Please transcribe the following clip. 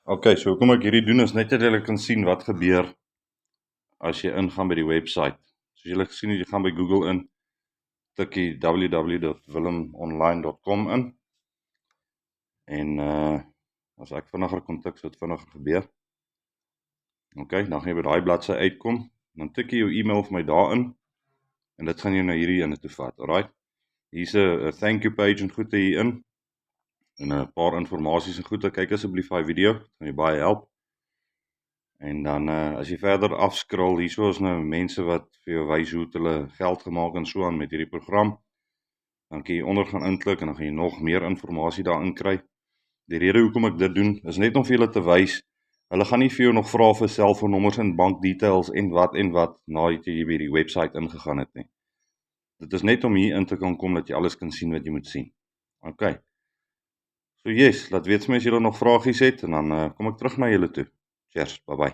Ok, so hoekom ek hierdie doen is net dat julle kan sien wat gebeur as jy ingaan by die website. Soos julle gesien het, jy gaan by Google in, tik jy www.willemonline.com in en as ek vinniger kon tik, sou dit vinniger gebeur. Ok, dan gaan jy by daai bladsy uitkom, dan tik jy jou e-mail vir my daarin en dit gaan jou na hierdie ene toe vat. Alright. Hier's 'n thank you page en goede hierin en 'n paar informasies en goede. Kyk asseblief daai video, dit gaan jou baie help. En dan as jy verder afskrol, hierso is nou mense wat vir jou wys hoe hulle geld gemaak en so aan met hierdie program. Dan kan jy onder gaan inklik en dan gaan jy nog meer inligting daarin kry. Die rede hoekom ek dit doen is net om vir julle te wys, hulle gaan nie vir jou nog vra vir selfoonnommers en bankdetails en wat nadat jy by die webwerf ingegaan het nie. Dit is net om hier in te kan kom dat jy alles kan sien wat jy moet sien. OK. So yes, laat weet my as julle nog vragies het en dan kom ek terug na julle toe. Cheers, bye bye.